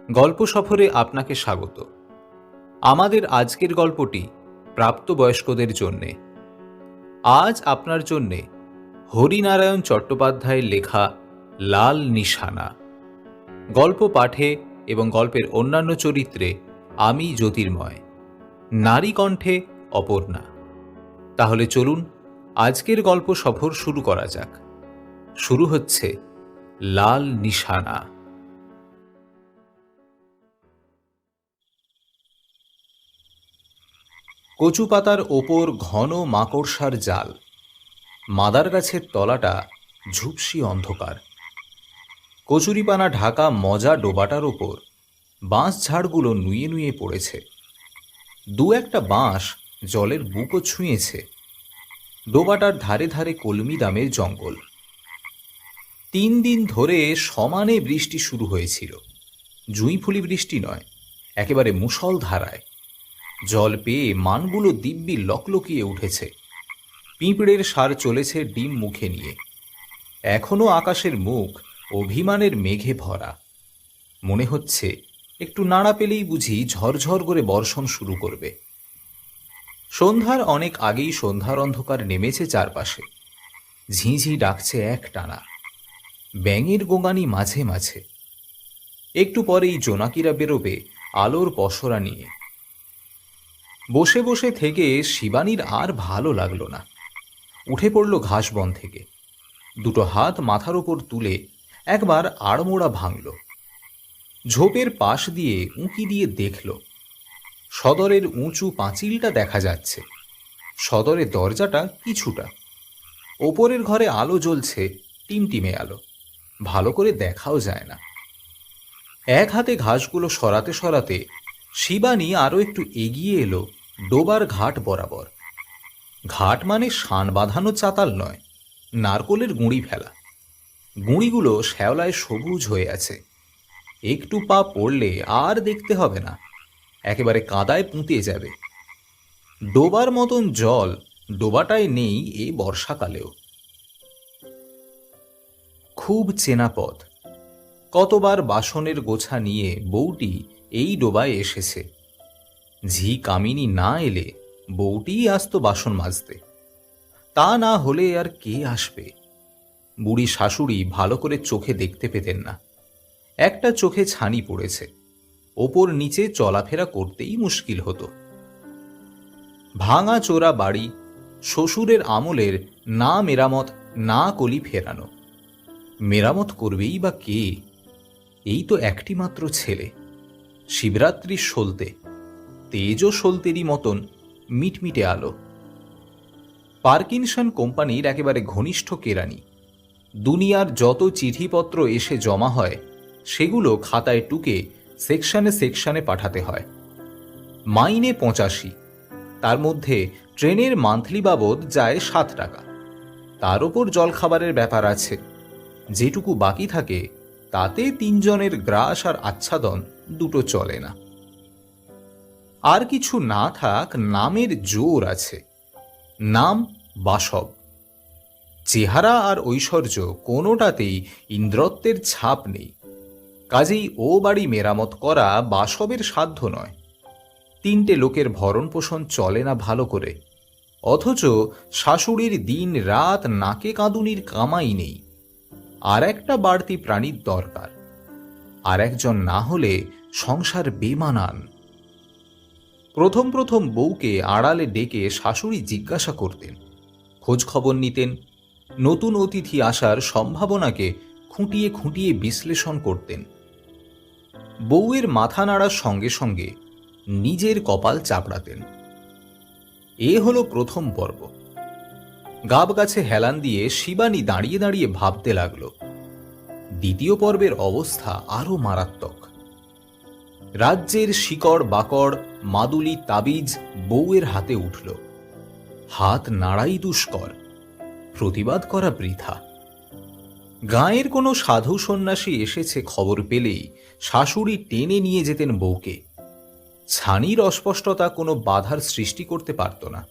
গল্প সফরে আপনাকে স্বাগত। আমাদের আজকের গল্পটি প্রাপ্তবয়স্কদের জন্যে। আজ আপনার জন্যে হরিনারায়ণ চট্টোপাধ্যায়ের লেখা লাল নিশানা। গল্প পাঠে এবং গল্পের অন্যান্য চরিত্রে আমি জ্যোতির্ময়, নারী কণ্ঠে অপর্ণা। তাহলে চলুন আজকের গল্প সফর শুরু করা যাক। শুরু হচ্ছে লাল নিশানা। কচু পাতার ওপর ঘন মাকড়সার জাল, মাদার গাছের তলাটা ঝুপসি অন্ধকার। কচুরিপানা ঢাকা মজা ডোবাটার ওপর বাঁশ ঝাড়গুলো নুয়ে নুয়ে পড়েছে। দু একটা বাঁশ জলের বুকও ছুঁয়েছে। ডোবাটার ধারে ধারে কলমি দামের জঙ্গল। 3 দিন ধরে সমানে বৃষ্টি শুরু হয়েছিল। জুঁইফুলি বৃষ্টি নয়, একেবারে মুষলধারায়। জল পেয়ে মানগুলো দিব্যি লকলকিয়ে উঠেছে। পিঁপড়ের সার চলেছে ডিম মুখে নিয়ে। এখনো আকাশের মুখ অভিমানের মেঘে ভরা। মনে হচ্ছে একটু নাড়া পেলেই বুঝি ঝরঝর করে বর্ষণ শুরু করবে। সন্ধ্যার অনেক আগেই সন্ধ্যার অন্ধকার নেমেছে চারপাশে। ঝিঁঝি ডাকছে এক টানা। ব্যাঙের গোঙানি মাঝে মাঝে। একটু পরেই জোনাকিরা বেরোবে আলোর পসরা নিয়ে। বসে বসে থেকে শিবানীর আর ভালো লাগলো না। উঠে পড়ল ঘাসবন থেকে। দুটো হাত মাথার ওপর তুলে একবার আড়মোড়া ভাঙল। ঝোপের পাশ দিয়ে উঁকি দিয়ে দেখল সদরের উঁচু পাঁচিলটা দেখা যাচ্ছে। সদরের দরজাটা কিছুটা। ওপরের ঘরে আলো জ্বলছে, টিমটিমে আলো, ভালো করে দেখাও যায় না। এক হাতে ঘাসগুলো সরাতে সরাতে শিবানী আরো একটু এগিয়ে এলো ডোবার ঘাট বরাবর। ঘাট মানে শান বাঁধানো চাতাল নয়, নারকোলের গুঁড়ি ফেলা। গুঁড়িগুলো শ্যাওলায় সবুজ হয়ে আছে। একটু পা পড়লে আর দেখতে হবে না, একেবারে কাদায় পুঁতে যাবে। ডোবার মতন জল ডোবাটায় নেই এই বর্ষাকালেও। খুব চেনা পথ। কতবার বাসনের গোছা নিয়ে বউটি এই ডোবায় এসেছে। ঝি কামিনী না এলে বউটিই আসতো বাসন মাজতে। তা না হলে আর কে আসবে? বুড়ি শাশুড়ি ভালো করে চোখে দেখতে পেতেন না। একটা চোখে ছানি পড়েছে, ওপর নিচে চলাফেরা করতেই মুশকিল হতো। ভাঙা চোরা বাড়ি, শ্বশুরের আমলের না মেরামত না কলি ফেরানো। মেরামত করবেই বা কে? এই তো একটি মাত্র ছেলে, শিবরাত্রির সলতে, তেজও সলতেরই মতন মিটমিটে আলো। পার্কিনসন কোম্পানির একেবারে ঘনিষ্ঠ কেরানি। দুনিয়ার যত চিঠিপত্র এসে জমা হয় সেগুলো খাতায় টুকে সেকশনে সেকশনে পাঠাতে হয়। মাইনে 85, তার মধ্যে ট্রেনের মান্থলি বাবদ যায় 7 টাকা। তার ওপর জলখাবারের ব্যাপার আছে। যেটুকু বাকি থাকে তাতে 3 জনের গ্রাস আর আচ্ছাদন দুটো চলে না। আর কিছু না থাক, নামের জোর আছে। নাম বাসব। চেহারা আর ঐশ্বর্য কোনোটাতেই ইন্দ্রত্বের ছাপ নেই। কাজেই ও বাড়ি মেরামত করা বাসবের সাধ্য নয়। 3টে লোকের ভরণ পোষণ চলে না ভালো করে, অথচ শাশুড়ির দিন রাত নাকে কাঁদুনির কামাই নেই। আর একটা বাড়তি প্রাণীর দরকার। আর একজন না হলে সংসার বেমানান। প্রথম প্রথম বউকে আড়ালে ডেকে শাশুড়ি জিজ্ঞাসা করতেন, খোঁজ খবর নিতেন, নতুন অতিথি আসার সম্ভাবনাকে খুঁটিয়ে খুঁটিয়ে বিশ্লেষণ করতেন। বউয়ের মাথা নাড়ার সঙ্গে সঙ্গে নিজের কপাল চাপড়াতেন। এ হলো প্রথম পর্ব। গাব গাছে হেলান দিয়ে শিবানী দাঁড়িয়ে দাঁড়িয়ে ভাবতে লাগল। দ্বিতীয় পর্বের অবস্থা আরো মারাত্মক। রাজ্যের শিকড় বাকড় মাদুলি তাবিজ বউয়ের হাতে উঠল। হাত নাড়াই দুষ্কর, প্রতিবাদ করা বৃথা। গাঁয়ের কোনো সাধু সন্ন্যাসী এসেছে খবর পেলেই শাশুড়ি টেনে নিয়ে যেতেন বউকে। ছানির অস্পষ্টতা কোনো বাধার সৃষ্টি করতে পারত না।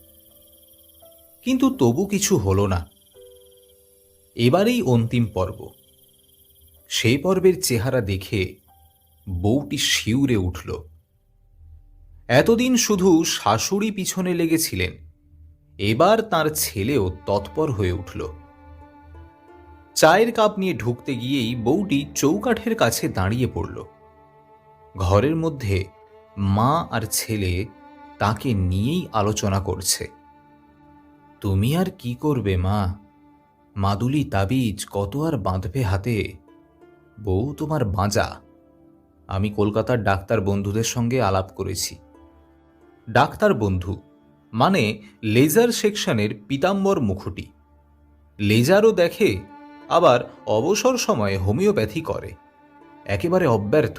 কিন্তু তবু কিছু হলো না। এবারেই অন্তিম পর্ব। সেই পর্বের চেহারা দেখে বউটি শিউরে উঠল। এতদিন শুধু শাশুড়ি পিছনে লেগেছিলেন, এবার তার ছেলেও তৎপর হয়ে উঠল। চায়ের কাপ নিয়ে ঢুকতে গিয়েই বউটি চৌকাঠের কাছে দাঁড়িয়ে পড়ল। ঘরের মধ্যে মা আর ছেলে তাকে নিয়েই আলোচনা করছে। তুমি আর কি করবে মা, মাদুলি তাবিজ কত আর বাঁধবে হাতে, বউ তোমার বাঁজা। আমি কলকাতার ডাক্তার বন্ধুদের সঙ্গে আলাপ করেছি। ডাক্তার বন্ধু মানে লেজার সেকশনের পীতাম্বর মুখুটি। লেজারও দেখে, আবার অবসর সময়ে হোমিওপ্যাথি করে, একেবারে অব্যর্থ।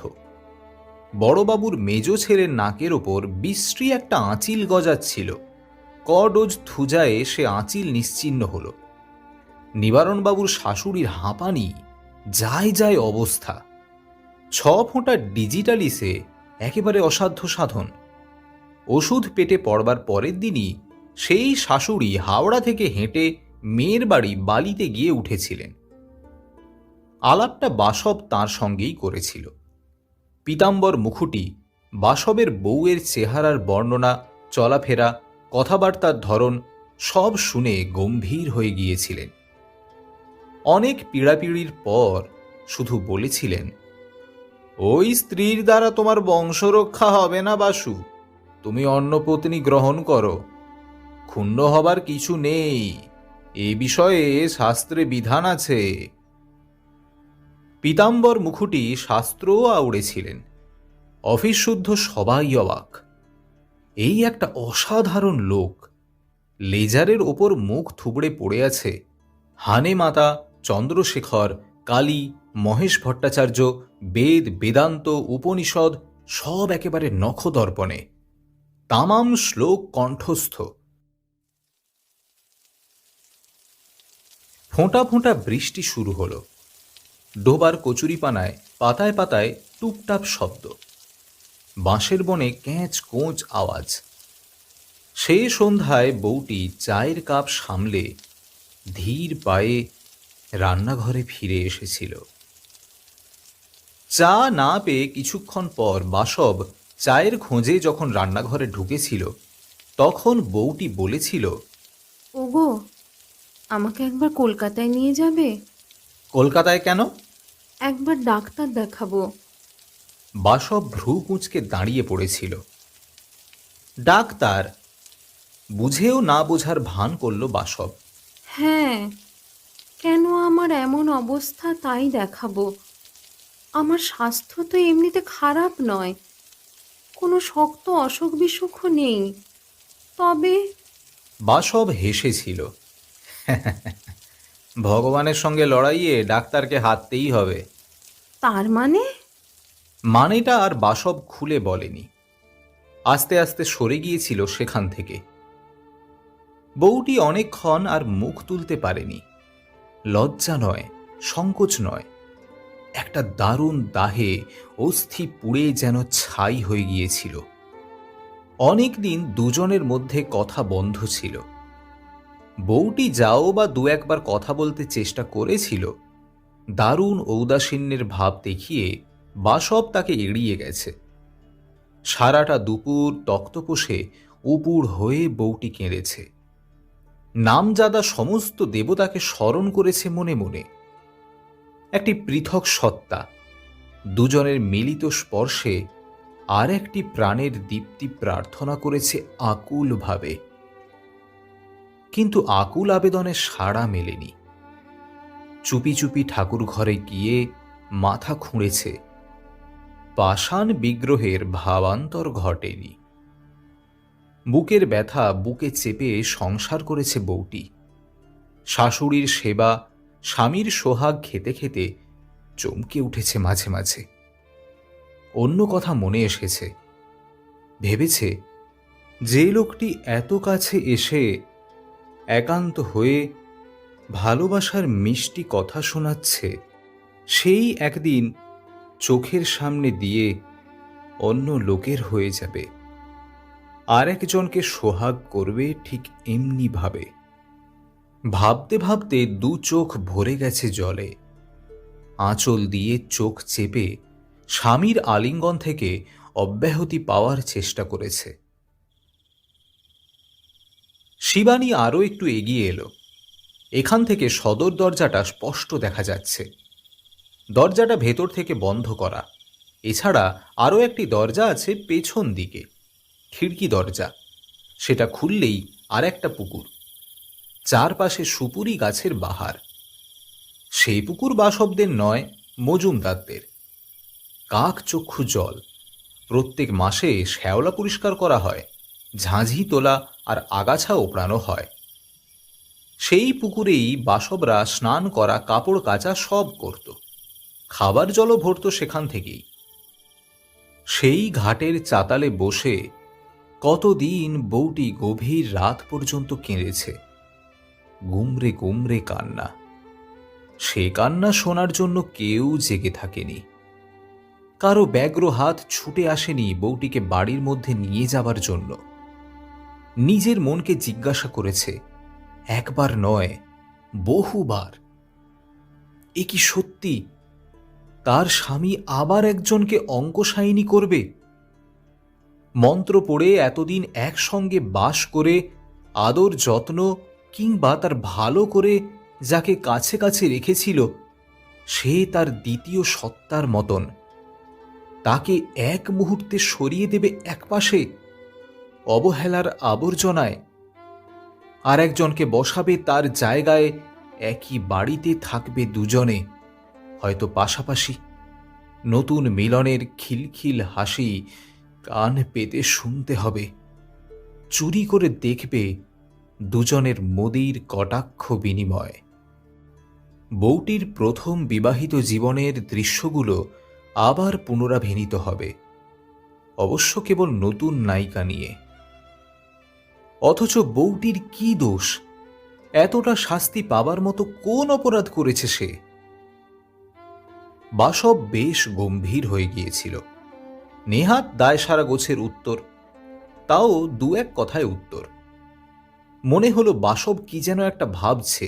বড়বাবুর মেজ ছেলের নাকের ওপর বিশ্রী একটা আঁচিল গজাচ্ছিল, ডোজ থুজায়ে সে আঁচিল নিশ্চিহ্ন হল। নিবারণবাবুর শাশুড়ির হাঁপানি, যায় যায় অবস্থা। 6 ফোঁটা ডিজিটালিসে একেবারে অসাধ্য সাধন। ওষুধ পেটে পড়বার পরের দিনই সেই শাশুড়ি হাওড়া থেকে হেঁটে মেয়ের বাড়ি বালিতে গিয়ে উঠেছিলেন। আলাপটা বাসব তাঁর সঙ্গেই করেছিল। পীতাম্বর মুখুটি বাসবের বউয়ের চেহারার বর্ণনা, চলাফেরা, কথাবার্তার ধরন সব শুনে গম্ভীর হয়ে গিয়েছিলেন। অনেক পীড়াপিড়ির পর শুধু বলেছিলেন, ওই স্ত্রীর দ্বারা তোমার বংশরক্ষা হবে না বাসু, তুমি অন্য পত্নী গ্রহণ করো। ক্ষুণ্ণ হবার কিছু নেই, এ বিষয়ে শাস্ত্রে বিধান আছে। পীতাম্বর মুখুটি শাস্ত্রও আউড়েছিলেন। অফিস শুদ্ধ সবাই অবাক। এই একটা অসাধারণ লোক, লেজারের ওপর মুখ থুবড়ে পড়ে আছে। হানে মাতা, চন্দ্রশেখর, কালী, মহেশ ভট্টাচার্য, বেদ, বেদান্ত, উপনিষদ সব একেবারে নখদর্পণে, তামাম শ্লোক কণ্ঠস্থ। ফোঁটা ফোঁটা বৃষ্টি শুরু হলো। ডোবার কচুরিপানায় পাতায় পাতায় টুপটাপ শব্দ, বাঁশের বনে ক্যাঁচ কোঁচ আওয়াজ। সেই সন্ধ্যায় বউটি চায়ের কাপ সামলে ধীর পায়ে রান্নাঘরে ফিরে এসেছিল। চা না পেয়ে কিছুক্ষণ পর বাসব চায়ের খোঁজে যখন রান্নাঘরে ঢুকেছিল, তখন বউটি বলেছিল, ওগো, আমাকে একবার কলকাতায় নিয়ে যাবে? কলকাতায় কেন? একবার ডাক্তার দেখাবো। বাসব ভ্রু কুঁচকে দাঁড়িয়ে পড়েছিল। ডাক্তার? বুঝেও না বোঝার ভান করল বাসব। হ্যাঁ, কেন আমার এমন অবস্থা তাই দেখাবো। আমার স্বাস্থ্য তো এমনিতে খারাপ নয়, কোনো শক্ত অসুখ বিসুখও নেই, তবে বাসব হেসেছিল। ভগবানের সঙ্গে লড়াইয়ে ডাক্তারকে হারতেই হবে। তার মানে? মানেটা আর বাসব খুলে বলেনি, আস্তে আস্তে সরে গিয়েছিল সেখান থেকে। বউটি অনেকক্ষণ আর মুখ তুলতে পারেনি। লজ্জা নয়, সংকোচ নয়, একটা দারুণ দাহে অস্থি পুড়ে যেন ছাই হয়ে গিয়েছিল। অনেকদিন দুজনের মধ্যে কথা বন্ধ ছিল। বউটি যাও বা দু একবার কথা বলতে চেষ্টা করেছিল, দারুণ ঔদাসীন্যের ভাব দেখিয়ে বাসব তাকে এড়িয়ে গেছে। সারাটা দুপুর তক্তপোষে উপুড় হয়ে বউটি কেঁদেছে। নামজাদা সমস্ত দেবতাকে স্মরণ করেছে মনে মনে। একটি পৃথক সত্তা, দুজনের মিলিত স্পর্শে আর একটি প্রাণের দীপ্তি প্রার্থনা করেছে আকুল ভাবে। কিন্তু আকুল আবেদনে সাড়া মেলেনি। চুপি চুপি ঠাকুর ঘরে গিয়ে মাথা খুঁড়েছে, পাষাণ বিগ্রহের ভাবান্তর ঘটেনি। বুকের ব্যথা বুকে চেপে সংসার করেছে বউটি। শাশুড়ির সেবা, স্বামীর সোহাগ খেতে খেতে চমকে উঠেছে মাঝে মাঝে। অন্য কথা মনে এসেছে। ভেবেছে, যে লোকটি এত কাছে এসে একান্ত হয়ে ভালোবাসার মিষ্টি কথা শোনাচ্ছে, সেই একদিন চোখের সামনে দিয়ে অন্য লোকের হয়ে যাবে, আর একজনকে সোহাগ করবে ঠিক এমনি ভাবে। ভাবতে ভাবতে দু চোখ ভরে গেছে জলে। আঁচল দিয়ে চোখ চেপে স্বামীর আলিঙ্গন থেকে অব্যাহতি পাওয়ার চেষ্টা করেছে। শিবানী আরও একটু এগিয়ে এলো। এখান থেকে সদর দরজাটা স্পষ্ট দেখা যাচ্ছে। দরজাটা ভেতর থেকে বন্ধ করা। এছাড়া আরও একটি দরজা আছে পেছন দিকে, খিড়কি দরজা। সেটা খুললেই আর একটা পুকুর, চারপাশে সুপুরি গাছের বাহার। সেই পুকুর বাসবদের নয়, মজুমদারদের। কাক চক্ষু জল। প্রত্যেক মাসে শ্যাওলা পরিষ্কার করা হয়, ঝাঁঝি তোলা আর আগাছা ওপড়ানো হয়। সেই পুকুরেই বাসবরা স্নান করা, কাপড় কাচা সব করত। খাবার জলও ভরত সেখান থেকেই। সেই ঘাটের চাতালে বসে কতদিন বউটি গভীর রাত পর্যন্ত কেঁদেছে। গুমরে গুমরে কান্না। সে কান্না শোনার জন্য কেউ জেগে থাকেনি। কারো ব্যগ্র হাত ছুটে আসেনি বউটিকে বাড়ির মধ্যে নিয়ে যাবার জন্য। নিজের মনকে জিজ্ঞাসা করেছে, একবার নয়, বহুবার, এ কি সত্যি তার স্বামী আবার একজনকে অঙ্কশায়িনী করবে? মন্ত্র পড়ে এতদিন একসঙ্গে বাস করে আদর যত্ন কিংবা তার ভালো করে যাকে কাছে কাছে রেখেছিল, সে তার দ্বিতীয় সত্তার মতন তাকে এক মুহূর্তে সরিয়ে দেবে একপাশে অবহেলার আবর্জনায়, আর একজনকে বসাবে তার জায়গায়। একই বাড়িতে থাকবে দুজনে, হয়তো পাশাপাশি। নতুন মিলনের খিলখিল হাসি কান পেতে শুনতে হবে। চুরি করে দেখবে দুজনের মদির কটাক্ষ বিনিময়। বউটির প্রথম বিবাহিত জীবনের দৃশ্যগুলো আবার পুনরাভিনীত হবে, অবশ্য কেবল নতুন নায়িকা নিয়ে। অথচ বউটির কি দোষ? এতটা শাস্তি পাবার মতো কোন অপরাধ করেছে সে? বাসব বেশ গম্ভীর হয়ে গিয়েছিল। নেহাত দায়সারা গোছের উত্তর, তাও দু এক কথায় উত্তর। মনে হলো বাসব কি যেন একটা ভাবছে,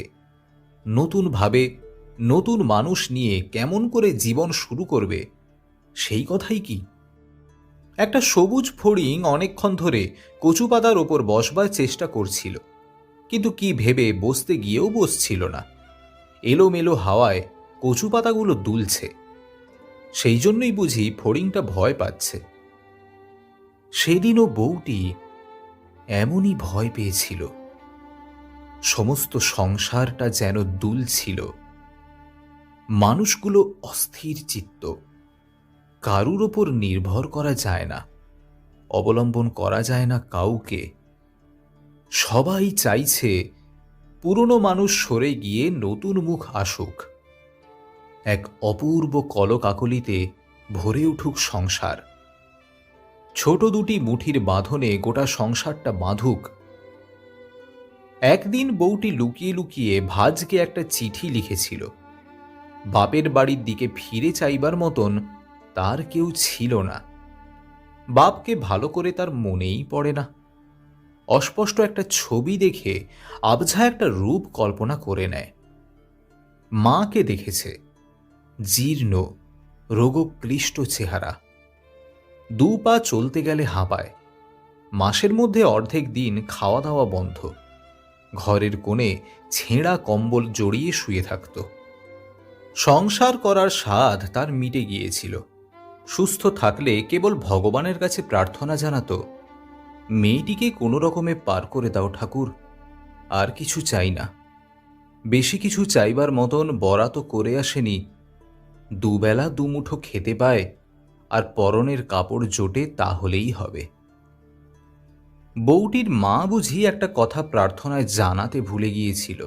নতুন ভাবে, নতুন মানুষ নিয়ে কেমন করে জীবন শুরু করবে, সেই কথাই কি। একটা সবুজ ফড়িং অনেকক্ষণ ধরে কচু পাতার ওপর বসবার চেষ্টা করছিল, কিন্তু কি ভেবে বসতে গিয়েও বসছিল না। এলোমেলো হাওয়ায় কচু পাতাগুলো দুলছে, সেই জন্যই বুঝি ফড়িংটা ভয় পাচ্ছে। সেদিনও বউটি এমনই ভয় পেয়েছিল। সমস্ত সংসারটা যেন দুলছিল। মানুষগুলো অস্থির চিত্ত। কারুর ওপর নির্ভর করা যায় না, অবলম্বন করা যায় না কাউকে। সবাই চাইছে পুরনো মানুষ সরে গিয়ে নতুন মুখ আসুক। এক অপূর্ব কলকাকলিতে ভরে উঠুক সংসার। ছোট দুটি মুঠির বাঁধনে গোটা সংসারটা বাঁধুক। একদিন বউটি লুকিয়ে লুকিয়ে ভাজকে একটা চিঠি লিখেছিল। বাপের বাড়ির দিকে ফিরে চাইবার মতন তার কেউ ছিল না। বাপকে ভালো করে তার মনেই পড়ে না। অস্পষ্ট একটা ছবি দেখে আবঝা একটা রূপ কল্পনা করে নেয়। মাকে দেখেছে, জীর্ণ রোগক্লিষ্ট চেহারা, দু পা চলতে গেলে হাঁপায়। মাসের মধ্যে অর্ধেক দিন খাওয়া দাওয়া বন্ধ। ঘরের কোণে ছেঁড়া কম্বল জড়িয়ে শুয়ে থাকত। সংসার করার স্বাদ তার মিটে গিয়েছিল। সুস্থ থাকলে কেবল ভগবানের কাছে প্রার্থনা জানাতো, মেয়েটিকে কোনো রকমে পার করে দাও ঠাকুর, আর কিছু চাই না। বেশি কিছু চাইবার মতন বরাত করে আসেনি। দুবেলা দুমুঠো খেতে পায় আর পরনের কাপড় জোটে, তাহলেই হবে। বউটির মা বুঝি একটা কথা প্রার্থনায় জানাতে ভুলে গিয়েছিল।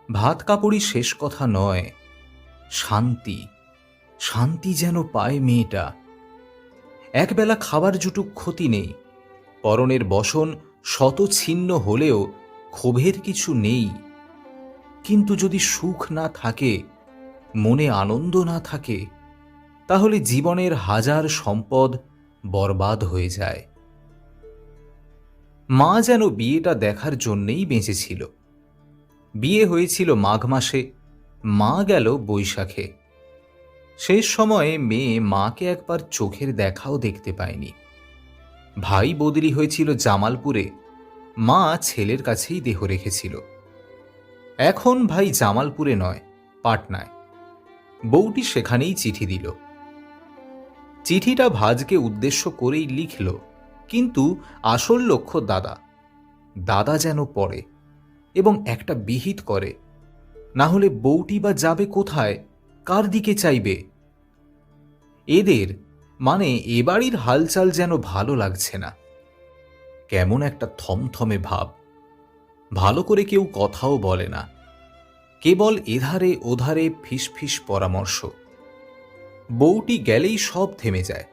ভাত কাপড়ই শেষ কথা নয়, শান্তি, শান্তি যেন পায় মেয়েটা। একবেলা খাবার জুটুক ক্ষতি নেই, পরনের বসন শত ছিন্ন হলেও ক্ষোভের কিছু নেই। কিন্তু যদি সুখ না থাকে, মনে আনন্দ না থাকে, তাহলে জীবনের হাজার সম্পদ বরবাদ হয়ে যায়। মা যেন বিয়েটা দেখার জন্যেই বেঁচেছিল। বিয়ে হয়েছিল মাঘ মাসে, মা গেল বৈশাখে। শেষ সময়ে মেয়ে মাকে একবার চোখের দেখাও দেখতে পায়নি। ভাই বদলি হয়েছিল জামালপুরে, মা ছেলের কাছেই দেহ রেখেছিল। এখন ভাই জামালপুরে নয়, পাটনায়। বউটি সেখানেই চিঠি দিল। চিঠিটা ভাজকে উদ্দেশ্য করেই লিখল, কিন্তু আসল লক্ষ্য দাদা। দাদা যেন পড়ে এবং একটা বিহিত করে, না হলে বউটি বা যাবে কোথায়, কার দিকে চাইবে? এদের মানে এ বাড়ির হালচাল যেন ভালো লাগছে না। কেমন একটা থমথমে ভাব। ভালো করে কেউ কথাও বলে না, কেবল এধারে ওধারে ফিসফিস পরামর্শ। বউটি গেলেই সব থেমে যায়,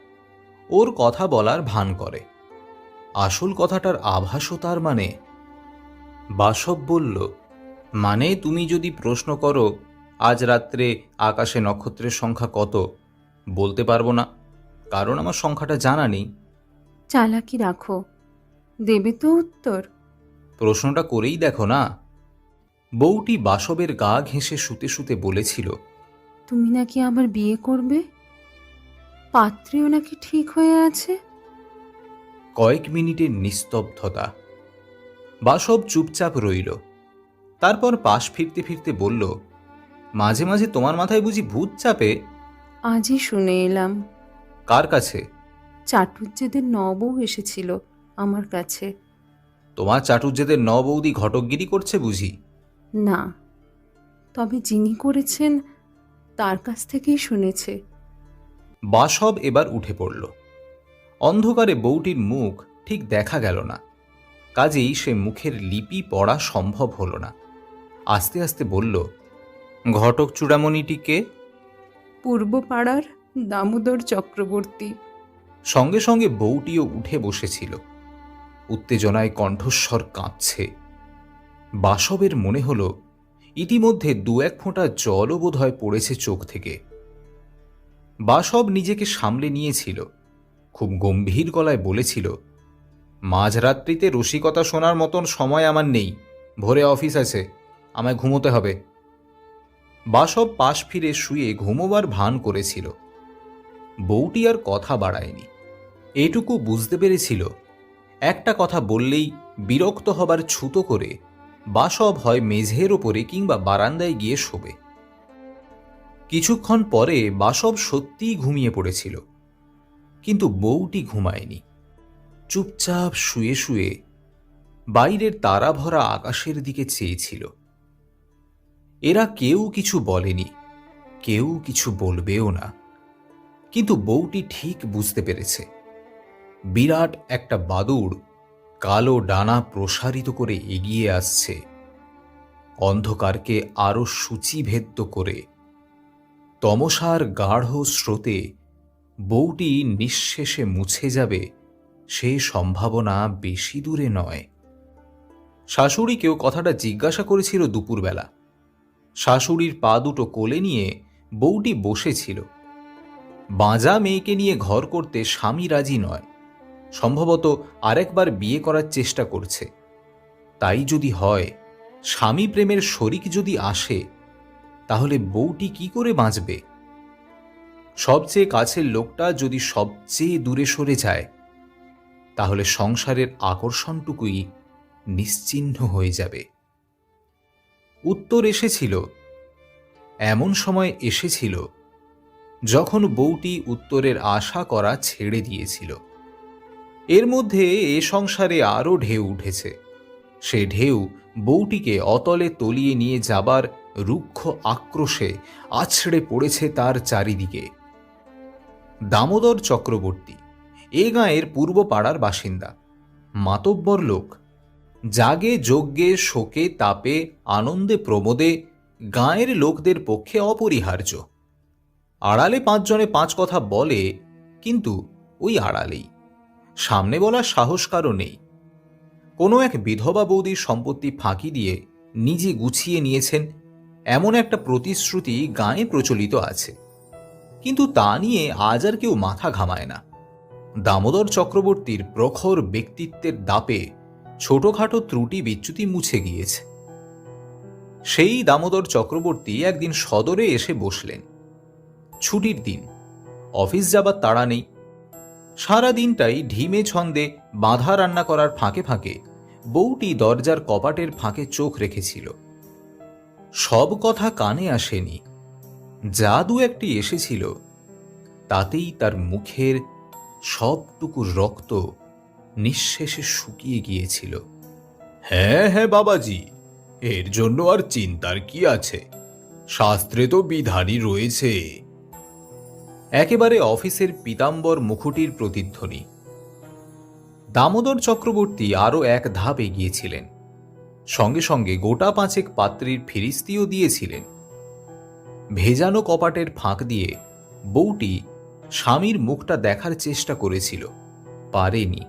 ওর কথা বলার ভান করে। আসল কথাটার আভাসও তার মানে। বাসব বলল, মানে তুমি যদি প্রশ্ন করো আজ রাত্রে আকাশে নক্ষত্রের সংখ্যা কত, বলতে পারবো না, কারণ আমার সংখ্যাটা জানা নেই। চালাকি রাখো, দেবে তো উত্তর। প্রশ্নটা করেই দেখো না। বউটি বাসবের গা ঘেঁষে শুতে শুতে বলেছিল, তুমি নাকি আবার বিয়ে করবে, পাত্রীও নাকি ঠিক হয়ে আছে। কয়েক মিনিটের নিস্তব্ধতা। বাসব চুপচাপ রইল। তারপর পাশ ফিরতে ফিরতে বলল, মাঝে মাঝে তোমার মাথায় বুঝি ভূত চাপে? আজই শুনে এলাম, কার কাছে? চাটুজ্জেদের নবউ এসেছিল আমার কাছে। তোমার চাটুজ্জেদের নবৌদি ঘটকগিরি করছে বুঝি? না, তবে যিনি করেছেন তার কাছ থেকেই শুনেছে। বাসব এবার উঠে পড়ল। অন্ধকারে বউটির মুখ ঠিক দেখা গেল না, কাজেই সে মুখের লিপি পড়া সম্ভব হল না। আস্তে আস্তে বলল, ঘটক চূড়ামণিটিকে? পূর্ব পাড়ার দামোদর চক্রবর্তী। সঙ্গে সঙ্গে বউটিও উঠে বসেছিল। উত্তেজনায় কণ্ঠস্বর কাঁপছে। বাসবের মনে হল ইতিমধ্যে দু এক ফোঁটা জলও বোধহয় পড়েছে চোখ থেকে। বাসব নিজেকে সামলে নিয়েছিল, খুব গম্ভীর গলায় বলেছিল, মাঝরাত্রিতে রসিকতা শোনার মতন সময় আমার নেই, ভোরে অফিস আছে, আমায় ঘুমোতে হবে। বাসব পাশ ফিরে শুয়ে ঘুমোবার ভান করেছিল। বউটি আর কথা বাড়ায়নি। এটুকু বুঝতে পেরেছিল, একটা কথা বললেই বিরক্ত হবার ছুতো করে বাসব হয় মেঝের ওপরে কিংবা বারান্দায় গিয়ে শোবে। কিছুক্ষণ পরে বাসব সত্যিই ঘুমিয়ে পড়েছিল, কিন্তু বউটি ঘুমায়নি। চুপচাপ শুয়ে শুয়ে বাইরের তারা ভরা আকাশের দিকে চেয়েছিল। এরা কেউ কিছু বলেনি, কেউ কিছু বলবেও না, কিন্তু বউটি ঠিক বুঝতে পেরেছে বিরাট একটা বাদুড় কালো ডানা প্রসারিত করে এগিয়ে আসছে, অন্ধকারকে আরো সূচিভেদ্য করে। তমসার গাঢ় স্রোতে বউটি নিঃশেষে মুছে যাবে, সে সম্ভাবনা বেশি দূরে নয়। শাশুড়িকেও কথাটা জিজ্ঞাসা করেছিল দুপুরবেলা। শাশুড়ির পা দুটো কোলে নিয়ে বউটি বসেছিল। বাঁজা মেয়েকে নিয়ে ঘর করতে স্বামী রাজি নয়, সম্ভবত আরেকবার বিয়ে করার চেষ্টা করছে। তাই যদি হয়, স্বামী প্রেমের শরিক যদি আসে, তাহলে বউটি কি করে বাঁচবে? সবচেয়ে কাছের লোকটা যদি সবচেয়ে দূরে সরে যায়, তাহলে সংসারের আকর্ষণটুকুই নিশ্চিহ্ন হয়ে যাবে। উত্তর এসেছিল, এমন সময় এসেছিল যখন বউটি উত্তরের আশা করা ছেড়ে দিয়েছিল। এর মধ্যে এ সংসারে আরো ঢেউ উঠেছে। সে ঢেউ বউটিকে অতলে তলিয়ে নিয়ে যাবার রুক্ষ আক্রোশে আছড়ে পড়েছে তার চারিদিকে। দামোদর চক্রবর্তী এ গাঁয়ের পূর্ব পাড়ার বাসিন্দা, মাতব্বর লোক। জাগে যজ্ঞে শোকে তাপে আনন্দে প্রমোদে গাঁয়ের লোকদের পক্ষে অপরিহার্য। আড়ালে 5 জনে 5 কথা বলে, কিন্তু ওই আড়ালেই, সামনে বলার সাহস কারো নেই। কোনো এক বিধবা বৌদির সম্পত্তি ফাঁকি দিয়ে নিজে গুছিয়ে নিয়েছেন, এমন একটা প্রতিশ্রুতি গাঁয়ে প্রচলিত আছে, কিন্তু তা নিয়ে আজ আর কেউ মাথা ঘামায় না। দামোদর চক্রবর্তীর প্রখর ব্যক্তিত্বের দাপে ছোটখাটো ত্রুটি বিচ্যুতি মুছে গিয়েছে। সেই দামোদর চক্রবর্তী একদিন সদরে এসে বসলেন। ছুটির দিন, অফিস যাবার তাড়া নেই। সারা দিনটাই ঢিমে ছন্দে বাঁধা রান্না করার ফাঁকে ফাঁকে বউটি দরজার কপাটের ফাঁকে চোখ রেখেছিল। সব কথা কানে আসেনি, যা দু একটি এসেছিল তাতেই তার মুখের সবটুকু রক্ত নিঃশেষে শুকিয়ে গিয়েছিল। হ্যাঁ হ্যাঁ বাবাজি, এর জন্য আর চিন্তার কি আছে, শাস্ত্রে তো বিধানই রয়েছে। একেবারে অফিসের পীতাম্বর মুখুটির প্রতিধ্বনি। দামোদর চক্রবর্তী আরও এক ধাপ এগিয়েছিলেন, সঙ্গে সঙ্গে গোটা পাঁচেক পাত্রীর ফিরিস্তিও দিয়েছিলেন। ভেজানো কপাটের ফাঁক দিয়ে বউটি স্বামীর মুখটা দেখার চেষ্টা করেছিল, পারেনি।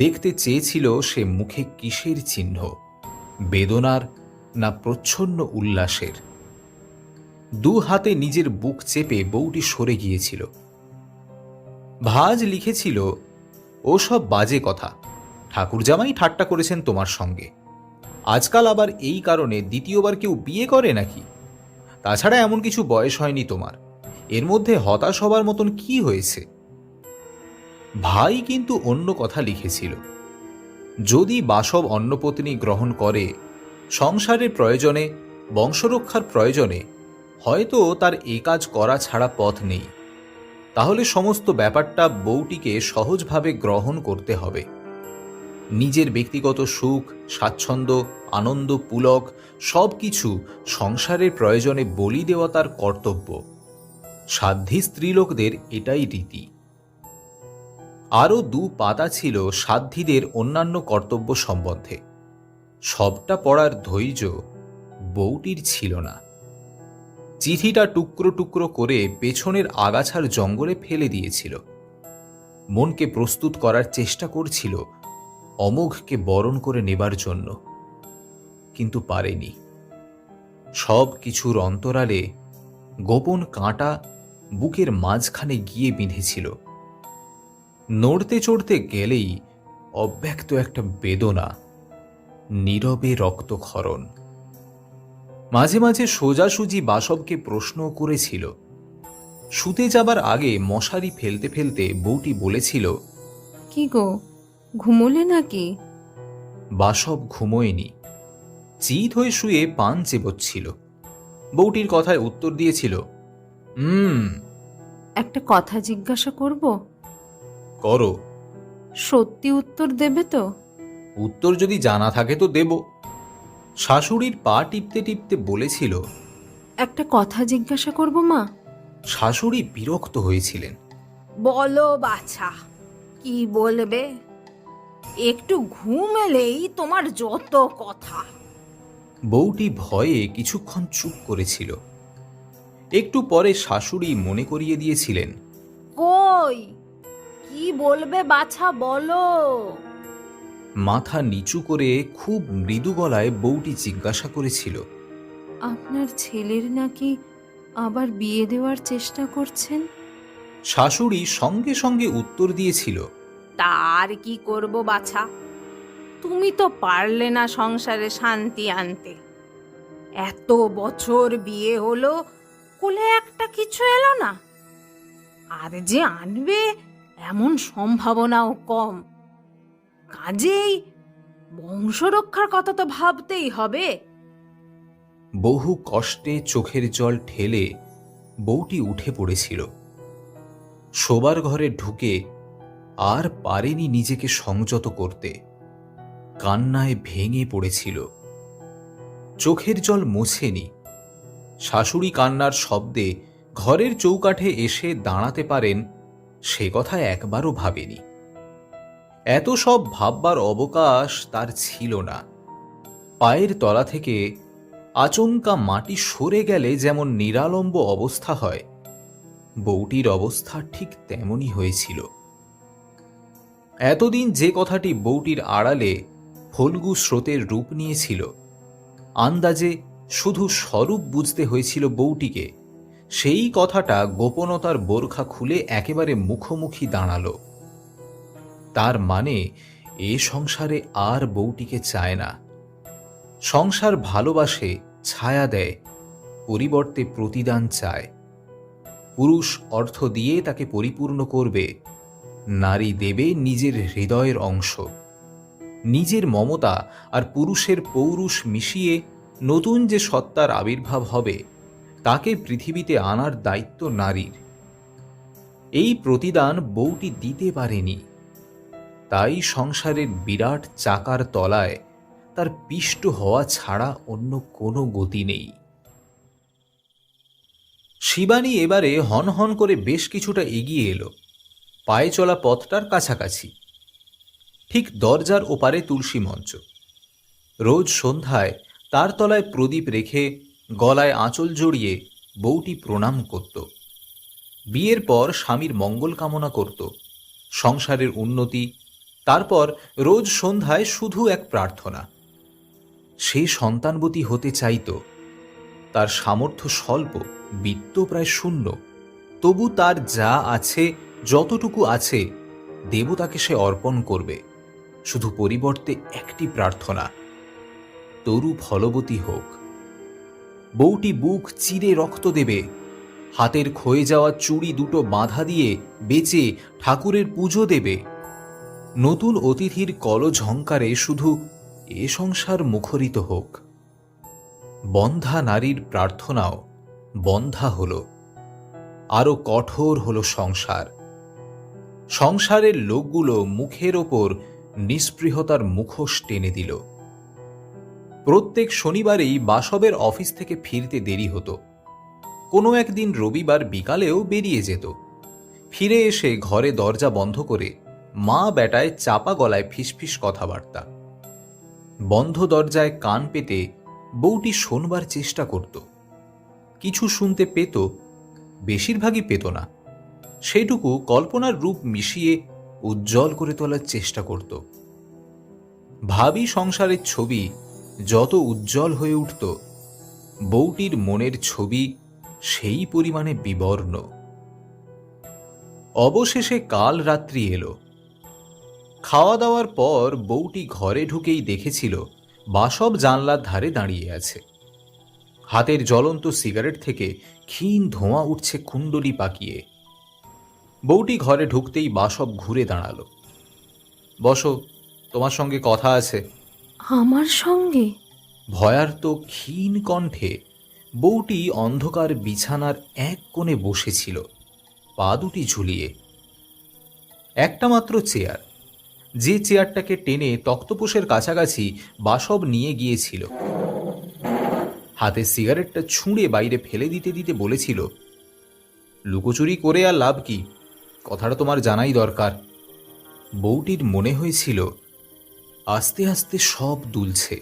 দেখতে চেয়েছিল সে মুখে কিসের চিহ্ন, বেদনার না প্রচ্ছন্ন উল্লাসের। দু হাতে নিজের বুক চেপে বউটি সরে গিয়েছিল। ভাজ লিখেছিল, ওসব বাজে কথা, ঠাকুরজামাই ঠাট্টা করেছেন তোমার সঙ্গে। আজকাল আবার এই কারণে দ্বিতীয়বার কেউ বিয়ে করে নাকি? তাছাড়া এমন কিছু বয়স হয়নি তোমার, এর মধ্যে হতাশ হবার মতন কি হয়েছে? ভাই কিন্তু অন্য কথা লিখেছিল, যদি বাসব অন্নপত্নী গ্রহণ করে সংসারের প্রয়োজনে, বংশরক্ষার প্রয়োজনে, হয়তো তার এ কাজ করা ছাড়া পথ নেই। তাহলে সমস্ত ব্যাপারটা বউটিকে সহজভাবে গ্রহণ করতে হবে। নিজের ব্যক্তিগত সুখ, স্বাচ্ছন্দ্য, আনন্দ, পুলক সব কিছু সংসারের প্রয়োজনে বলি দেওয়া তার কর্তব্য। সাধ্বী স্ত্রীলোকদের এটাই রীতি। আরও দু পাতা ছিল সাধ্বীদের অন্যান্য কর্তব্য সম্বন্ধে। সবটা পড়ার ধৈর্য বউটির ছিল না। চিঠিটা টুকরো টুকরো করে পেছনের আগাছার জঙ্গলে ফেলে দিয়েছিল। মনকে প্রস্তুত করার চেষ্টা করছিল অমোঘকে বরণ করে নেবার জন্য, কিন্তু পারেনি। সব কিছুর অন্তরালে গোপন কাঁটা বুকের মাঝখানে গিয়ে বিঁধেছিল। নড়তে চড়তে গেলেই অব্যক্ত একটা বেদনা, নীরবে রক্তক্ষরণ। মাঝে মাঝে সোজাসুজি বাসবকে প্রশ্ন করেছিল। শুতে যাবার আগে মশারি ফেলতে ফেলতে বউটি বলেছিল, কি গো, ঘুমোলে নাকি? বাসব ঘুমোয়নি, চিত হয়ে শুয়ে পান চেবচ্ছিল। বউটির কথায় উত্তর দিয়েছিল, একটা কথা জিজ্ঞাসা করব? করো। সত্যি উত্তর দেবে তো? উত্তর যদি জানা থাকে তো দেব। শাশুড়ির পা টিপতে টিপতে বলেছিল, একটা কথা জিজ্ঞাসা করব মা। শাশুড়ি বিরক্ত হয়েছিলেন। বলো বাছা, কি বলবে? একটু ঘুম এলেই তোমার যত কথা। বউটি ভয়ে কিছুক্ষণ চুপ করেছিল। একটু পরে শাশুড়ি মনে করিয়ে দিয়েছিলেন, কই, কি বলবে বাছা, বলো। মাথা নিচু করে খুব মৃদু গলায় বউটি জিজ্ঞাসা করেছিল, আপনার ছেলের নাকি আবার বিয়ে দেওয়ার চেষ্টা করছেন? শাশুড়ি সঙ্গে সঙ্গে উত্তর দিয়েছিল, তার কি করব বাছা, তুমি তো পারলে না সংসারে শান্তি আনতে। এত বছর বিয়ে হলো, কোলে একটা কিছু এলো না। আর যে আনবে এমন সম্ভাবনাও কম। কাজেই বংশরক্ষার কথা তো ভাবতেই হবে। বহু কষ্টে চোখের জল ঠেলে বউটি উঠে পড়েছিল। শোবার ঘরে ঢুকে আর পারেনি নিজেকে সংযত করতে, কান্নায় ভেঙে পড়েছিল। চোখের জল মোছেনি। শাশুড়ি কান্নার শব্দে ঘরের চৌকাঠে এসে দাঁড়াতে পারেন সে কথা একবারও ভাবেনি। এত সব ভাববার অবকাশ তার ছিল না। পায়ের তলা থেকে আচমকা মাটি সরে গেলে যেমন নিরালম্ব অবস্থা হয়, বউটির অবস্থা ঠিক তেমনই হয়েছিল। এতদিন যে কথাটি বউটির আড়ালে ফল্গু স্রোতের রূপ নিয়েছিল, আন্দাজে শুধু স্বরূপ বুঝতে হয়েছিল বউটিকে, সেই কথাটা গোপনতার বোরখা খুলে একেবারে মুখোমুখি দাঁড়ালো। তার মানে এ সংসারে আর বউটিকে চায় না। সংসার ভালোবাসে, ছায়া দেয়, পরিবর্তে প্রতিদান চায়। পুরুষ অর্থ দিয়ে তাকে পরিপূর্ণ করবে, নারী দেবে নিজের হৃদয়ের অংশ। নিজের মমতা আর পুরুষের পৌরুষ মিশিয়ে নতুন যে সত্তার আবির্ভাব হবে তাকে পৃথিবীতে আনার দায়িত্ব নারীর। এই প্রতিদান বউটি দিতে পারেনি, তাই সংসারের বিরাট চাকার তলায় তার পিষ্ট হওয়া ছাড়া অন্য কোনো গতি নেই। শিবানী এবারে হন হন করে বেশ কিছুটা এগিয়ে এলো, পায়ে চলা পথটার কাছাকাছি। ঠিক দরজার ওপারে তুলসী মঞ্চ। রোজ সন্ধ্যায় তার তলায় প্রদীপ রেখে গলায় আঁচল জড়িয়ে বউটি প্রণাম করত। বিয়ের পর স্বামীর মঙ্গল কামনা করত, সংসারের উন্নতি। তারপর রোজ সন্ধ্যায় শুধু এক প্রার্থনা, সে সন্তানবতী হতে চাইত। তার সামর্থ্য স্বল্প, বিত্ত প্রায় শূন্য, তবু তার যা আছে, যতটুকু আছে, দেবতাকে সে অর্পণ করবে। শুধু পরিবর্তে একটি প্রার্থনা, তরু ফলবতী হোক। বউটি বুক চিরে রক্ত দেবে, হাতের ক্ষয়ে যাওয়া চুড়ি দুটো বাঁধা দিয়ে বেচে ঠাকুরের পুজো দেবে। নতুন অতিথির কলঝঙ্কারে শুধু এ সংসার মুখরিত হোক। বন্ধা নারীর প্রার্থনাও বন্ধা হল, আরো কঠোর হল সংসার। সংসারের লোকগুলো মুখের ওপর নিস্পৃহতার মুখোশ টেনে দিল। প্রত্যেক শনিবারেই বাসবের অফিস থেকে ফিরতে দেরি হতো। কোনো একদিন রবিবার বিকালেও বেরিয়ে যেত। ফিরে এসে ঘরে দরজা বন্ধ করে মা বেটায় চাপা গলায় ফিসফিস কথাবার্তা। বন্ধ দরজায় কান পেতে বউটি শোনবার চেষ্টা করত। কিছু শুনতে পেত, বেশিরভাগই পেত না। সেটুকু কল্পনার রূপ মিশিয়ে উজ্জ্বল করে তোলার চেষ্টা করত। ভাবী সংসারের ছবি যত উজ্জ্বল হয়ে উঠত, বউটির মনের ছবি সেই পরিমাণে বিবর্ণ। অবশেষে কাল রাত্রি এলো। খাওয়া দাওয়ার পর বউটি ঘরে ঢুকেই দেখেছিল বাসব জানলার ধারে দাঁড়িয়ে আছে। হাতের জ্বলন্ত সিগারেট থেকে ক্ষীণ ধোঁয়া উঠছে কুণ্ডলি পাকিয়ে। বউটি ঘরে ঢুকতেই বাসব ঘুরে দাঁড়ালো। বসো, তোমার সঙ্গে কথা আছে। আমার সঙ্গে? ভয়ার্ত ক্ষীণ কণ্ঠে বউটি অন্ধকার বিছানার এক কোণে বসেছিল, পা দুটি ঝুলিয়ে। একটা মাত্র চেয়ার, যে চেয়ারটাকে টেনে তক্তপোষের কাছাকাছি বাসব নিয়ে গিয়েছিল। হাতে সিগারেটটা ছুঁড়ে বাইরে ফেলে দিতে দিতে বলেছিল, লুকোচুরি করে আর লাভ কি, কথাটা তোমার জানাই দরকার। বউটির মনে হয়েছিল আস্তে আস্তে সব দুলছে।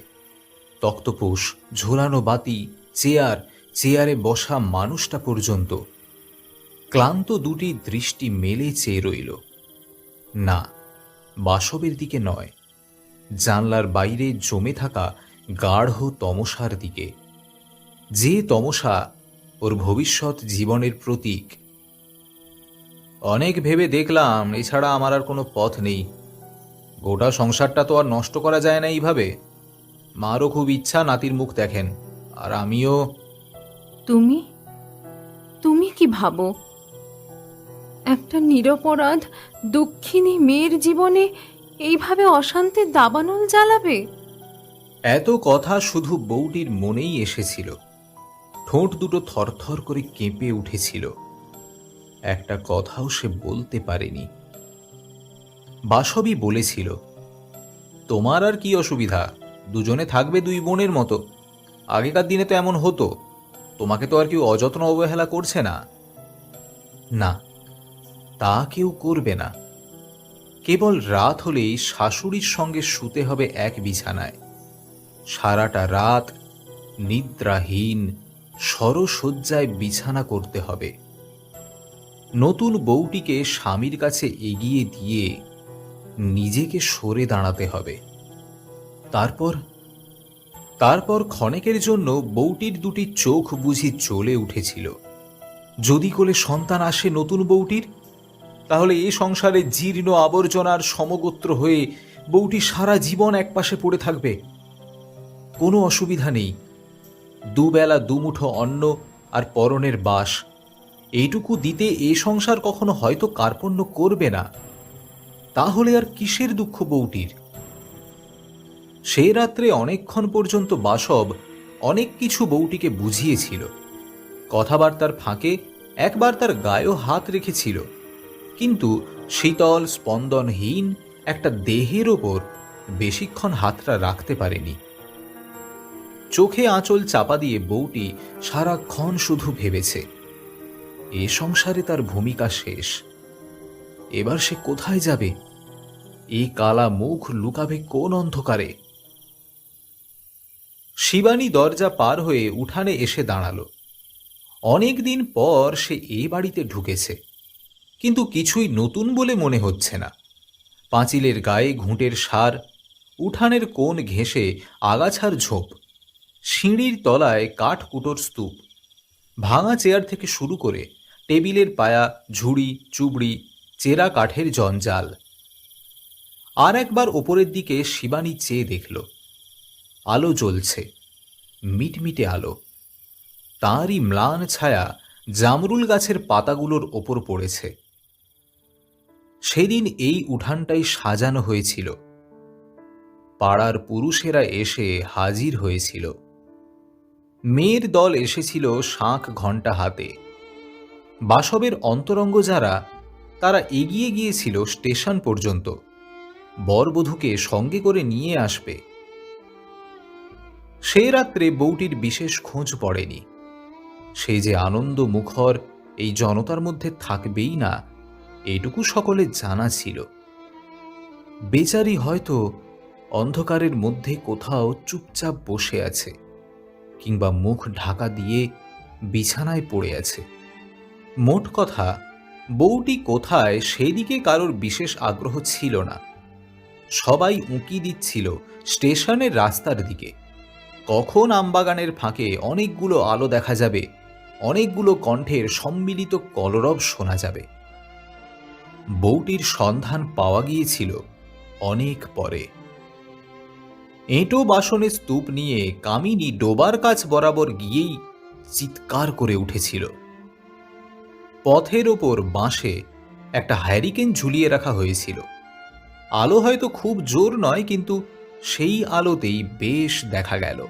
তক্তপোষ, ঝোলানো বাতি, চেয়ার, চেয়ারে বসা মানুষটা পর্যন্ত। ক্লান্ত দুটি দৃষ্টি মেলে চেয়ে রইল। না, বাসবের দিকে নয়, জানলার বাইরে জমে থাকা গাঢ় তমসার দিকে। যে তমসা ওর ভবিষ্যৎ জীবনের প্রতীক। অনেক ভেবে দেখলাম এছাড়া আমার আর কোনো পথ নেই। গোটা সংসারটা তো আর নষ্ট করা যায় না এইভাবে। মারও খুব ইচ্ছা নাতির মুখ দেখেন, আর আমিও। তুমি তুমি কি ভাবো? একটা নিরপরাধ দুঃখিনী মেয়ের জীবনে এইভাবে অশান্তির দাবানল জ্বালাবে? এত কথা শুধু বউটির মনেই এসেছিল। ঠোঁট দুটো থরথর করে কেঁপে উঠেছিল। একটা কথাও সে বলতে পারেনি। বাসবই বলেছিল, তোমার আর কি অসুবিধা, দুজনে থাকবে দুই বোনের মতো। আগেকার দিনে তো এমন হতো, তোমাকে তো আর কেউ অযত্ন অবহেলা করছে না। না, তা কেউ করবে না। কেবল রাত হলেই শাশুড়ির সঙ্গে শুতে হবে এক বিছানায়। সারাটা রাত নিদ্রাহীন সরশয্যায় বিছানা করতে হবে। নতুন বউটিকে স্বামীর কাছে এগিয়ে দিয়ে নিজেকে সরে দাঁড়াতে হবে। তারপর ক্ষণেকের জন্য বউটির দুটি চোখ বুঝি জ্বলে উঠেছিল। যদি কোলে সন্তান আসে নতুন বউটির, তাহলে এ সংসারে জীর্ণ আবর্জনার সমগোত্র হয়ে বউটি সারা জীবন একপাশে পড়ে থাকবে। কোনো অসুবিধা নেই, দুবেলা দুমুঠো অন্ন আর পরনের বাস, এইটুকু দিতে এ সংসার কখনো হয়তো কার্পণ্য করবে না। তাহলে আর কিসের দুঃখ বউটির? সে রাত্রে অনেকক্ষণ পর্যন্ত বাসব অনেক কিছু বউটিকে বুঝিয়েছিল। কথাবার্তার ফাঁকে একবার তার গায়েও হাত রেখেছিল, কিন্তু শীতল স্পন্দনহীন একটা দেহের ওপর বেশিক্ষণ হাতটা রাখতে পারেনি। চোখে আঁচল চাপা দিয়ে বউটি সারাক্ষণ শুধু ভেবেছে, এ সংসারে তার ভূমিকা শেষ। এবার সে কোথায় যাবে? এই কালা মুখ লুকাবে কোন অন্ধকারে? শিবানী দরজা পার হয়ে উঠানে এসে দাঁড়ালো। অনেকদিন পর সে এ বাড়িতে ঢুকেছে, কিন্তু কিছুই নতুন বলে মনে হচ্ছে না। পাঁচিলের গায়ে ঘুঁটের সার, উঠানের কোণ ঘেঁষে আগাছার ঝোপ, সিঁড়ির তলায় কাঠকুটোর স্তূপ, ভাঙা চেয়ার থেকে শুরু করে টেবিলের পায়া, ঝুড়ি চুবড়ি, চেরা কাঠের জঞ্জাল। আর একবার ওপরের দিকে শিবানী চেয়ে দেখল, আলো জ্বলছে, মিটমিটে আলো। তাঁরই ম্লান ছায়া জামরুল গাছের পাতাগুলোর ওপর পড়েছে। সেদিন এই উঠানটাই সাজানো হয়েছিল। পাড়ার পুরুষেরা এসে হাজির হয়েছিল। মেয়ের দল এসেছিল শাঁখ ঘণ্টা হাতে। বাসবের অন্তরঙ্গ যারা, তারা এগিয়ে গিয়েছিল স্টেশন পর্যন্ত, বরবধূকে সঙ্গে করে নিয়ে আসবে। সে রাত্রে বউটির বিশেষ খোঁজ পড়েনি। সে যে আনন্দ মুখর এই জনতার মধ্যে থাকবেই না, এটুকু সকলে জানা ছিল। বেচারি হয়তো অন্ধকারের মধ্যে কোথাও চুপচাপ বসে আছে, কিংবা মুখ ঢাকা দিয়ে বিছানায় পড়ে আছে। মোট কথা, বউটি কোথায় সেদিকে কারোর বিশেষ আগ্রহ ছিল না। সবাই উঁকি দিচ্ছিল স্টেশনের রাস্তার দিকে। কখন আমবাগানের ফাঁকে অনেকগুলো আলো দেখা যাবে, অনেকগুলো কণ্ঠের সম্মিলিত কলরব শোনা যাবে। বউটির সন্ধান পাওয়া গিয়েছিল অনেক পরে। এঁটো বাসনের স্তূপ নিয়ে কামিনী ডোবার কাছ বরাবর গিয়েই চিৎকার করে উঠেছিল। পথের ওপর বাঁশে একটা হ্যারিকেন ঝুলিয়ে রাখা হয়েছিল। আলো হয়তো খুব জোর নয়, কিন্তু সেই আলোতেই বেশ দেখা গেল।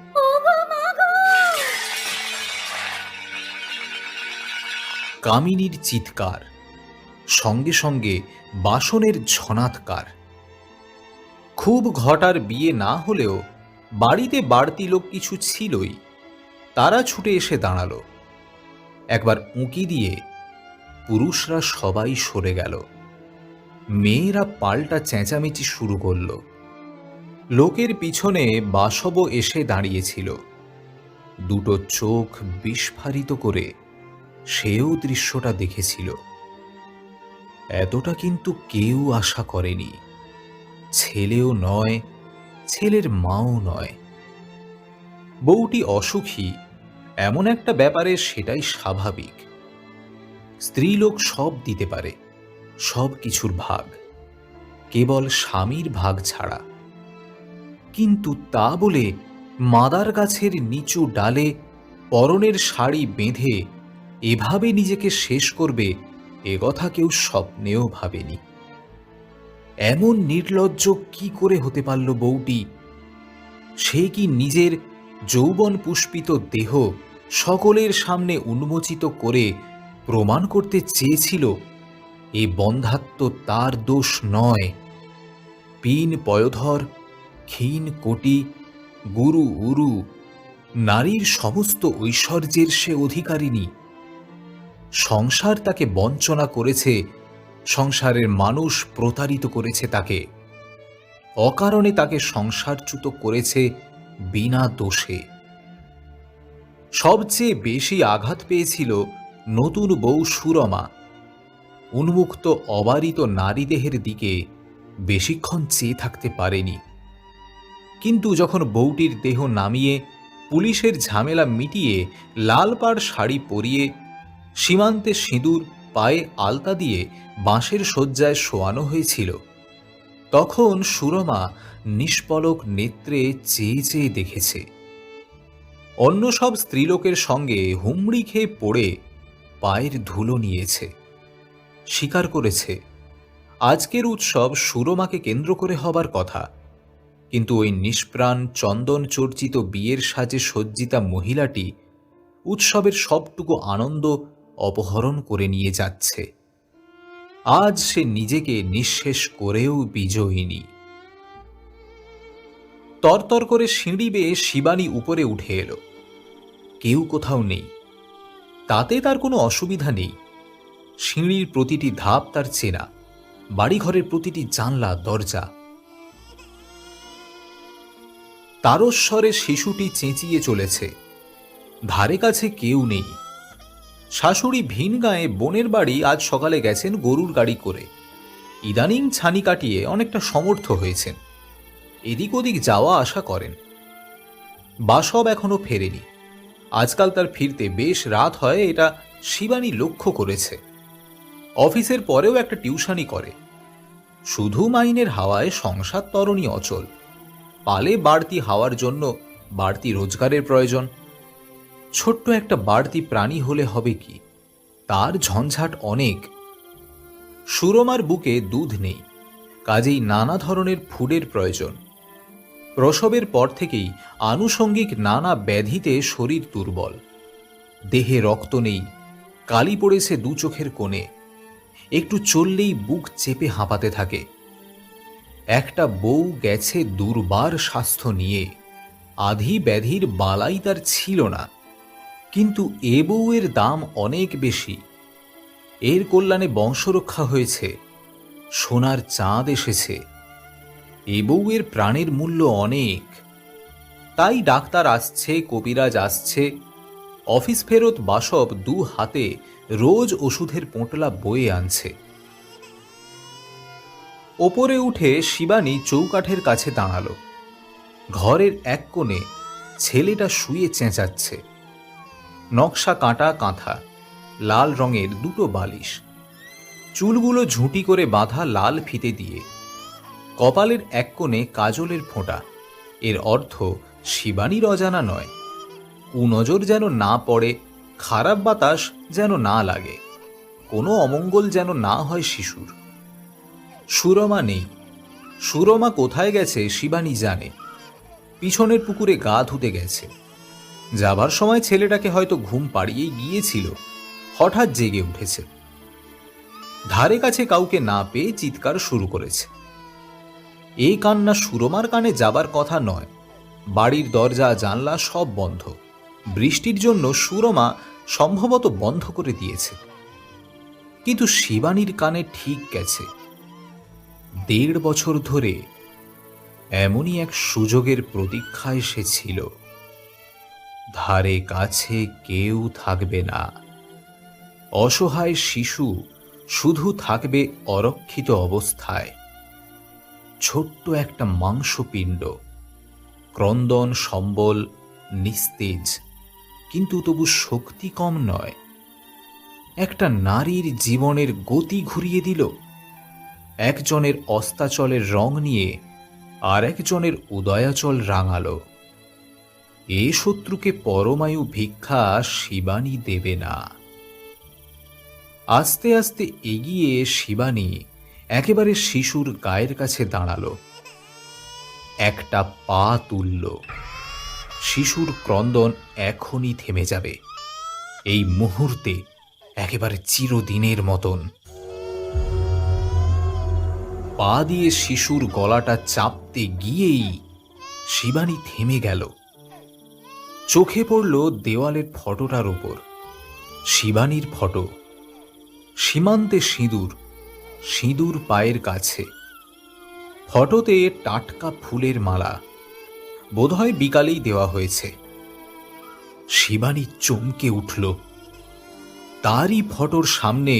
কামিনীর চিৎকার, সঙ্গে সঙ্গে বাসনের ঝনাৎকার। খুব ঘটার বিয়ে না হলেও বাড়িতে বাড়তি লোক কিছু ছিলই। তারা ছুটে এসে দাঁড়ালো। একবার উঁকি দিয়ে পুরুষরা সবাই সরে গেল। মেয়েরা পাল্টা চেঁচামেচি শুরু করল। লোকের পিছনে বাসবও এসে দাঁড়িয়েছিল। দুটো চোখ বিস্ফারিত করে সেও দৃশ্যটা দেখেছিল। এতটা কিন্তু কেউ আশা করেনি। ছেলেও নয়, ছেলের মাও নয়। বউটি অসুখী এমন একটা ব্যাপারে সেটাই স্বাভাবিক। স্ত্রীলোক সব দিতে পারে, সব কিছুর ভাগ, কেবল স্বামীর ভাগ ছাড়া। কিন্তু তা বলে মাদার গাছের নিচু ডালে পরনের শাড়ি বেঁধে এভাবে নিজেকে শেষ করবে, এ কথা কেউ স্বপ্নেও ভাবেনি। এমন নির্লজ্জ কি করে হতে পারল বউটি? সে কি নিজের যৌবন পুষ্পিত দেহ সকলের সামনে উন্মোচিত করে প্রমাণ করতে চেয়েছিল এ বন্ধাত্ম তার দোষ নয়? পিন পয়োধর, ক্ষীণ কোটি, গুরু উরু, নারীর সমস্ত ঐশ্বর্যের সে অধিকারিণী। সংসার তাকে বঞ্চনা করেছে, সংসারের মানুষ প্রতারিত করেছে তাকে, অকারণে তাকে সংসারচ্যুত করেছে বিনা দোষে। সবচেয়ে বেশি আঘাত পেয়েছিল নতুন বউ সুরমা। উন্মুক্ত অবারিত নারীদেহের দিকে বেশিক্ষণ চেয়ে থাকতে পারেনি। কিন্তু যখন বউটির দেহ নামিয়ে পুলিশের ঝামেলা মিটিয়ে লাল পাড় শাড়ি পরিয়ে সীমান্তে সিঁদুর, পায়ে আলতা দিয়ে বাঁশের শয্যায় শোয়ানো হয়েছিল, তখন সুরমা নিষ্পলক নেত্রে চেয়ে চেয়ে দেখেছে। অন্য সব স্ত্রীলোকের সঙ্গে হুমড়ি খেয়ে পড়ে পায়ের ধুলো নিয়েছে। স্বীকার করেছে আজকের উৎসব সুরমাকে কেন্দ্র করে হবার কথা, কিন্তু ওই নিষ্প্রাণ চন্দন চর্চিত বিয়ের সাজে সজ্জিতা মহিলাটি উৎসবের সবটুকু আনন্দ অপহরণ করে নিয়ে যাচ্ছে। আজ সে নিজেকে নিঃশেষ করেও বিজয়িনী। তরতর করে সিঁড়ি বেয়ে শিবানী উপরে উঠে এলো। কেউ কোথাও নেই, তাতে তার কোনো অসুবিধা নেই। সিঁড়ির প্রতিটি ধাপ তার চেনা, বাড়িঘরের প্রতিটি জানলা দরজা। তারস্বরে শিশুটি চেঁচিয়ে চলেছে। ধারে কাছে কেউ নেই। শাশুড়ি ভিন গাঁয়ে বোনের বাড়ি আজ সকালে গেছেন গরুর গাড়ি করে। ইদানিং ছানি কাটিয়ে অনেকটা সমর্থ হয়েছেন, এদিক ওদিক যাওয়া আসা করেন। বাসব এখনো ফেরেনি। আজকাল তার ফিরতে বেশ রাত হয়, এটা শিবানী লক্ষ্য করেছে। অফিসের পরেও একটা টিউশনি করে। শুধু মাইনের হাওয়ায় সংসার তরণী অচল। পালে বাড়তি হাওয়ার জন্য বাড়তি রোজগারের প্রয়োজন। ছোট্ট একটা বাড়তি প্রাণী হলে হবে কি, তার ঝঞ্ঝাট অনেক। সুরমার বুকে দুধ নেই, কাজেই নানা ধরনের ফুডের প্রয়োজন। প্রসবের পর থেকেই আনুষঙ্গিক নানা ব্যাধিতে শরীর দুর্বল। দেহে রক্ত নেই, কালি পড়েছে দু চোখের কোণে। একটু চললেই বুক চেপে হাঁপাতে থাকে। একটা বউ গেছে দুর্বার স্বাস্থ্য নিয়ে, আধি ব্যাধির বালাই তার ছিল না। কিন্তু এ বউয়ের দাম অনেক বেশি। এর কল্যাণে বংশরক্ষা হয়েছে, সোনার চাঁদ এসেছে। এ বউয়ের প্রাণের মূল্য অনেক। তাই ডাক্তার আসছে, কবিরাজ আসছে। অফিস ফেরত বাসব দু হাতে রোজ ওষুধের পোঁটলা বয়ে আনছে। ওপরে উঠে শিবানী চৌকাঠের কাছে দাঁড়ালো। ঘরের এক কোণে ছেলেটা শুয়ে চেঁচাচ্ছে। নকশা কাঁটা কাঁথা, লাল রঙের দুটো বালিশ, চুলগুলো ঝুঁটি করে বাঁধা লাল ফিতে দিয়ে। কপালের এক কোণে কাজলের ফোঁটা। এর অর্থ শিবানীর অজানা নয়। কুনজর যেন না পড়ে, খারাপ বাতাস যেন না লাগে, কোনো অমঙ্গল যেন না হয় শিশুর। সুরমা নেই। সুরমা কোথায় গেছে শিবানী জানে। পিছনের পুকুরে গা ধুতে গেছে। যাবার সময় ছেলেটাকে হয়তো ঘুম পাড়িয়েই গিয়েছিল, হঠাৎ জেগে উঠেছে। ধারে কাছে কাউকে না পেয়ে চিৎকার শুরু করেছে। এই কান্না সুরমার কানে যাবার কথা নয়। বাড়ির দরজা জানলা সব বন্ধ। বৃষ্টির জন্য সুরমা সম্ভবত বন্ধ করে দিয়েছে। কিন্তু শিবানীর কানে ঠিক গেছে। ১.৫ বছর ধরে এমনই এক সুযোগের প্রতীক্ষায় সে ছিল। ধারে কাছে কেউ থাকবে না। অসহায় শিশু শুধু থাকবে অরক্ষিত অবস্থায়। ছোট্ট একটা মাংসপিণ্ড, ক্রন্দন সম্বল, নিস্তেজ, কিন্তু তবু শক্তি কম নয়। একটা নারীর জীবনের গতি ঘুরিয়ে দিল। একজনের অস্তাচলের রং নিয়ে আর একজনের উদয়াচল রাঙালো। এ শত্রুকে পরমায়ু ভিক্ষা শিবানী দেবে না। আস্তে আস্তে এগিয়ে শিবানী একেবারে শিশুর গায়ের কাছে দাঁড়ালো। একটা পা তুলল। শিশুর ক্রন্দন এখনই থেমে যাবে, এই মুহূর্তে, একেবারে চিরদিনের মতন। পা দিয়ে শিশুর গলাটা চাপতে গিয়েই শিবানী থেমে গেল। চোখে পড়ল দেওয়ালের ফটোটার উপর। শিবানীর ফটো। সীমান্তে সিঁদুর, সিঁদুর পায়ের কাছে। ফটোতে টাটকা ফুলের মালা, বোধহয় বিকালেই দেওয়া হয়েছে। শিবানী চমকে উঠল। তারই ফটোর সামনে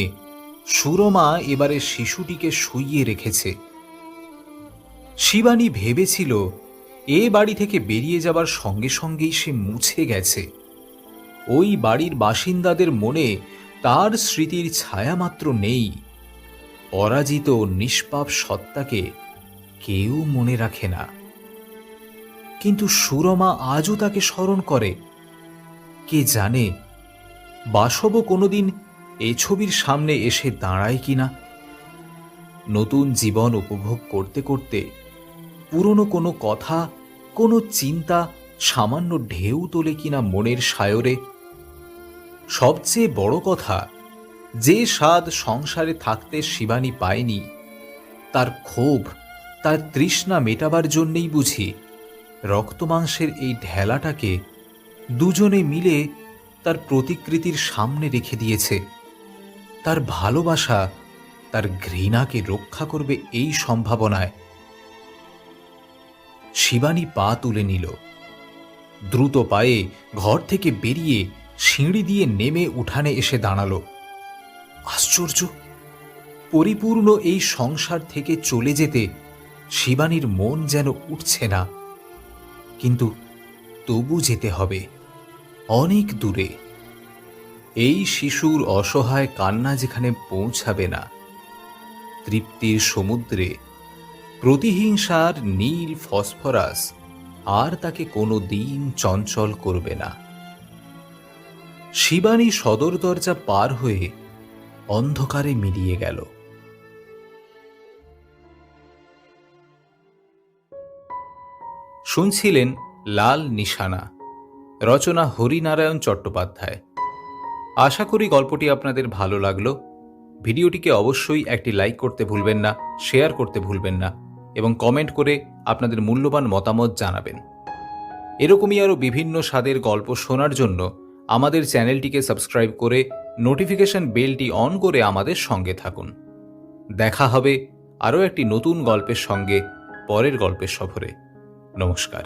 সুরমা এবারে শিশুটিকে শুইয়ে রেখেছে। শিবানী ভেবেছিল এ বাড়ি থেকে বেরিয়ে যাবার সঙ্গে সঙ্গেই সে মুছে গেছে। ওই বাড়ির বাসিন্দাদের মনে তার স্মৃতির ছায়া মাত্র নেই। পরাজিত নিষ্পাপ সত্তাকে কেউ মনে রাখে না। কিন্তু সুরমা আজও তাকে স্মরণ করে। কে জানে, বাসবও কোনোদিন এই ছবির সামনে এসে দাঁড়ায় কিনা। নতুন জীবন উপভোগ করতে করতে পুরনো কোনো কথা, কোনো চিন্তা সামান্য ঢেউ তোলে কিনা মনের সায়রে। সবচেয়ে বড় কথা, যে স্বাদ সংসারে থাকতে শিবানী পায়নি, তার ক্ষোভ, তার তৃষ্ণা মেটাবার জন্যেই বুঝি রক্তমাংসের এই ঢেলাটাকে দুজনে মিলে তার প্রতিকৃতির সামনে রেখে দিয়েছে। তার ভালোবাসা তার ঘৃণাকে রক্ষা করবে এই সম্ভাবনায়। শিবানী পা তুলে নিল, দ্রুত পায়ে ঘর থেকে বেরিয়ে সিঁড়ি দিয়ে নেমে উঠানে এসে দাঁড়ালো। আশ্চর্য, পরিপূর্ণ এই সংসার থেকে চলে যেতে শিবানীর মন যেন উঠছে না, কিন্তু তবু যেতে হবে অনেক দূরে। এই শিশুর অসহায় কান্না যেখানে পৌঁছাবে না, তৃপ্তির সমুদ্রে প্রতিহিংসার নীল ফসফরাস আর তাকে কোনো দিন চঞ্চল করবে না। শিবানী সদর দরজা পার হয়ে অন্ধকারে মিলিয়ে গেল। শুনছিলেন লাল নিশানা, রচনা হরিনারায়ণ চট্টোপাধ্যায়। আশা করি গল্পটি আপনাদের ভালো লাগলো। ভিডিওটিকে অবশ্যই একটি লাইক করতে ভুলবেন না, শেয়ার করতে ভুলবেন না এবং কমেন্ট করে আপনাদের মূল্যবান মতামত জানাবেন। এরকমই আরও বিভিন্ন স্বাদের গল্প শোনার জন্য আমাদের চ্যানেলটিকে সাবস্ক্রাইব করে নোটিফিকেশন বেলটি অন করে আমাদের সঙ্গে থাকুন। দেখা হবে আরও একটি নতুন গল্পের সঙ্গে পরের গল্পের সফরে। নমস্কার।